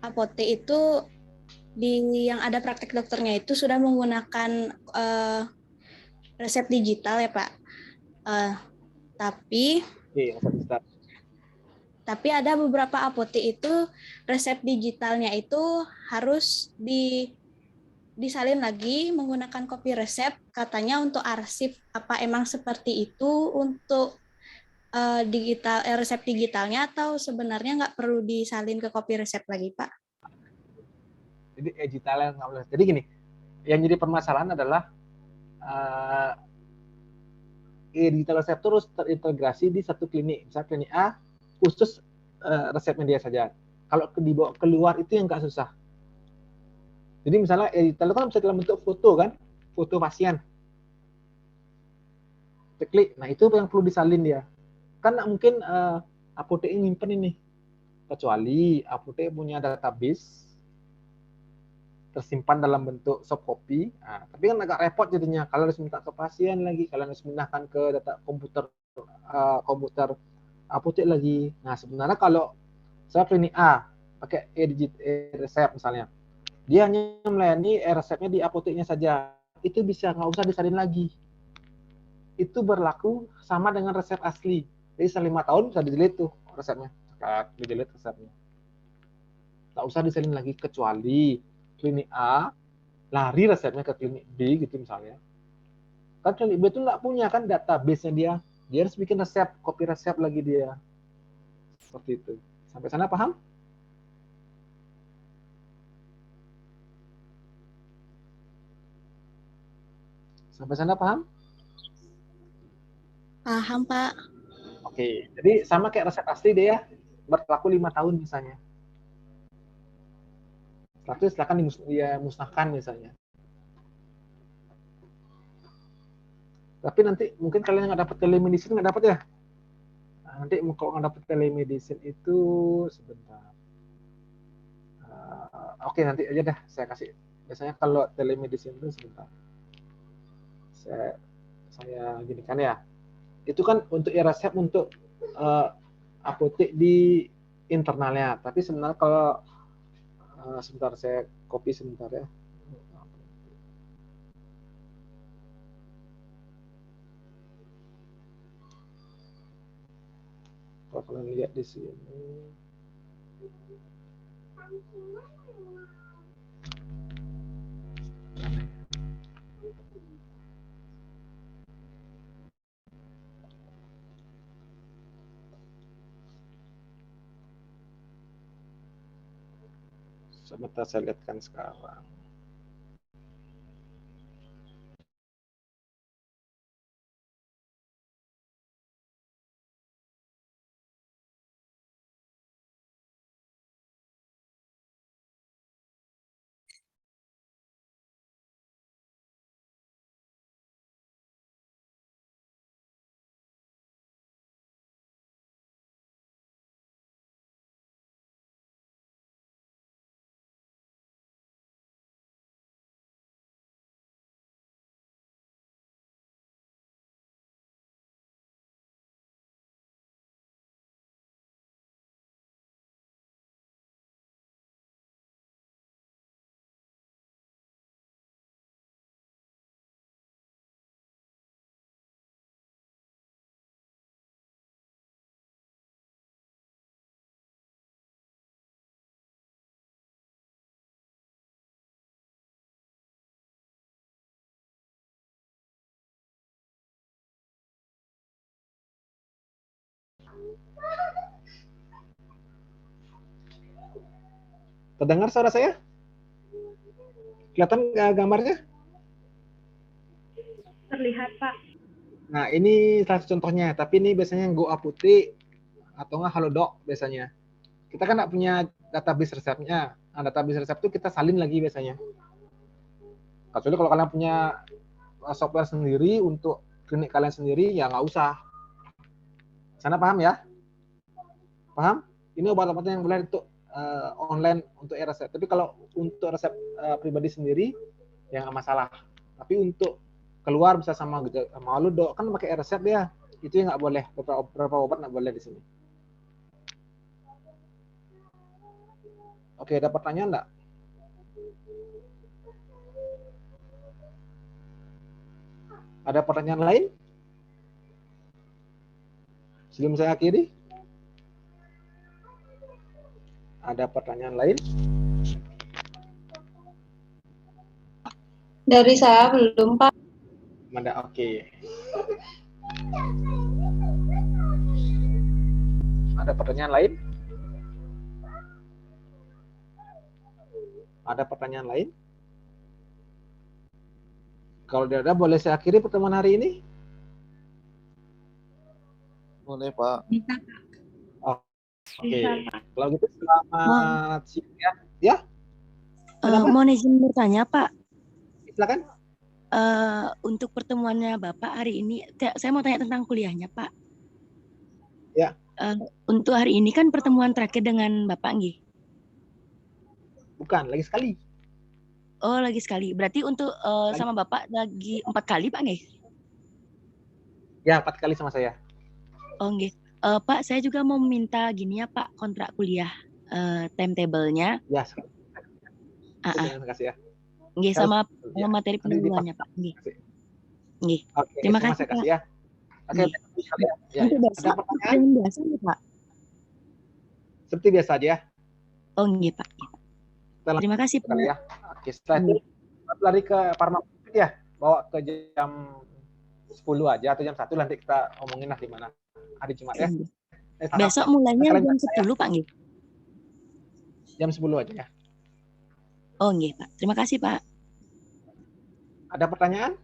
Speaker 3: apotek itu yang ada praktek dokternya itu sudah menggunakan resep digital ya Pak. Tapi ada beberapa apotek itu resep digitalnya itu harus disalin lagi menggunakan kopi resep, katanya untuk arsip. Apa emang seperti itu untuk resep digitalnya atau sebenarnya nggak perlu disalin ke kopi resep lagi, Pak?
Speaker 2: Jadi digitalnya nggak boleh. Jadi gini, yang jadi permasalahan adalah digital resep terus terintegrasi di satu klinik. Misalnya klinik A khusus resepnya dia saja. Kalau dibawa keluar itu yang nggak susah. Jadi misalnya digital itu kan bisa dalam bentuk foto kan, foto pasien. Klik, nah itu yang perlu disalin dia. Kan nggak mungkin apotek nyimpen ini, kecuali apotek punya database tersimpan dalam bentuk soft copy. Nah, tapi kan agak repot jadinya. Kalian harus minta ke pasien lagi, kalian harus pindahkan ke data komputer apotek lagi. Nah, sebenarnya kalau saya klinik A pakai e-resep misalnya, dia hanya melayani resepnya di apoteknya saja. Itu bisa, nggak usah disalin lagi. Itu berlaku sama dengan resep asli. Jadi setelah 5 tahun bisa di-delete tuh resepnya. Kayak didelete resepnya. Tak usah disalin lagi kecuali klinik A lari resepnya ke klinik B gitu misalnya. Kan klinik B itu nggak punya kan database-nya dia. Dia harus bikin resep, copy resep lagi dia. Seperti itu. Sampai sana paham? Sampai sana paham?
Speaker 3: Paham, Pak.
Speaker 2: Oke, jadi sama kayak resep asli deh ya. Berlaku 5 tahun misalnya. Setelah itu silakan dimusnahkan misalnya. Tapi nanti mungkin kalian nggak dapat telemedicine, nggak dapat ya? Nah, nanti kalau nggak dapat telemedicine itu sebentar. Oke, nanti aja dah saya kasih. Biasanya kalau telemedicine itu sebentar. Saya ginikan ya. Itu kan untuk resep untuk apotek di internalnya. Tapi sebenarnya kalau sebentar saya copy sebentar ya. Kalau kalian lihat di sini. Sebentar saya lihatkan sekarang. Terdengar suara saya? Kelihatan gambarnya?
Speaker 10: Terlihat, Pak.
Speaker 2: Nah, ini salah satu contohnya. Tapi ini biasanya Go Apotek atau nggak Halodoc biasanya. Kita kan nggak punya database resepnya. Nah, database resep itu kita salin lagi biasanya. Kecuali kalau kalian punya software sendiri untuk klinik kalian sendiri, ya nggak usah. Sana paham ya? Paham? Ini obat-obatan yang boleh untuk online untuk resep. Tapi kalau untuk resep pribadi sendiri, ya nggak masalah. Tapi untuk keluar bisa sama Halodoc kan pakai resep ya, itu yang nggak boleh. Beberapa obat nggak boleh di sini. Oke, ada pertanyaan nggak? Ada pertanyaan lain? Sebelum saya akhiri? Ada pertanyaan lain?
Speaker 10: Dari saya belum, Pak.
Speaker 2: Ada, oke. Ada pertanyaan lain? Ada pertanyaan lain? Kalau tidak ada, boleh saya akhiri pertemuan hari ini?
Speaker 4: Boleh, Pak.
Speaker 10: Bisa, Pak.
Speaker 2: Oke.
Speaker 10: Bisa, Pak.
Speaker 2: Kalau gitu selamat siang ya. Ya?
Speaker 7: Mohon izin bertanya, Pak.
Speaker 2: Silakan.
Speaker 7: Untuk pertemuannya Bapak hari ini, saya mau tanya tentang kuliahnya, Pak.
Speaker 2: Ya.
Speaker 7: Untuk hari ini kan pertemuan terakhir dengan Bapak, nggih?
Speaker 2: Bukan, lagi sekali.
Speaker 7: Oh, lagi sekali. Berarti untuk sama Bapak lagi 4 kali, Pak, nggih?
Speaker 2: Ya, 4 kali sama saya.
Speaker 7: Oh, nggih. Pak, saya juga mau minta gini ya, Pak, kontrak kuliah timetable-nya.
Speaker 2: Ya, sekali. Terima kasih ya.
Speaker 7: Nggih, sama materi pendahuluannya, Pak. Nggih. Nggih.
Speaker 2: Oke,
Speaker 7: Terima
Speaker 2: semua
Speaker 7: kasih,
Speaker 2: saya kasih
Speaker 7: Pak.
Speaker 2: ya. Oke,
Speaker 7: Nggih.
Speaker 2: ya.
Speaker 7: Untuk
Speaker 2: Ada pertanyaan?
Speaker 7: biasa nih, Pak.
Speaker 2: Seperti biasa aja ya.
Speaker 7: Oh, nggih, Pak. Terima kasih, Pak.
Speaker 2: Ya. Oke, setelah itu lari ke Parma ya. Bawa ke jam 10 aja atau jam 1 nanti kita omongin lah di mana hari Jumat ya.
Speaker 7: Besok mulainya jam 10, Pak, nggih.
Speaker 2: Jam 10 aja ya.
Speaker 7: Oh, nggih, Pak. Terima kasih, Pak.
Speaker 2: Ada pertanyaan?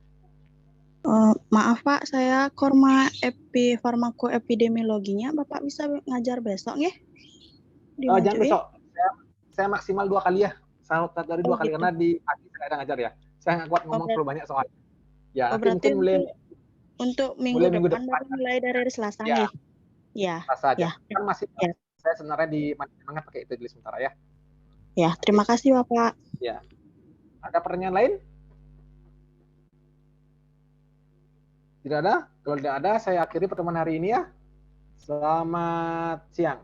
Speaker 11: Maaf Pak, saya korma farmakoepidemiologinya. Bapak bisa ngajar besok ya?
Speaker 2: Jangan besok. Saya maksimal 2 kali ya. Saya dari 2 kali
Speaker 11: gitu.
Speaker 2: karena di pagi saya ada ngajar ya. Saya nggak kuat ngomong terlalu banyak soal. Ya,
Speaker 11: berarti
Speaker 2: mungkin mulai
Speaker 11: untuk minggu depan baru mulai dari Selasa
Speaker 2: ya.
Speaker 11: Ya.
Speaker 2: Selasa aja.
Speaker 11: Ya.
Speaker 2: Kan masih saya sebenarnya di semangat pakai itu dulu sementara ya.
Speaker 11: Ya, terima kasih Bapak.
Speaker 2: Ya. Ada pertanyaan lain? Tidak ada? Kalau tidak ada, saya akhiri pertemuan hari ini ya. Selamat siang.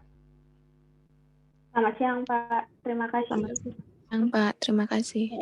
Speaker 10: Selamat siang, Pak. Terima kasih.
Speaker 6: Selamat siang, Pak. Terima kasih.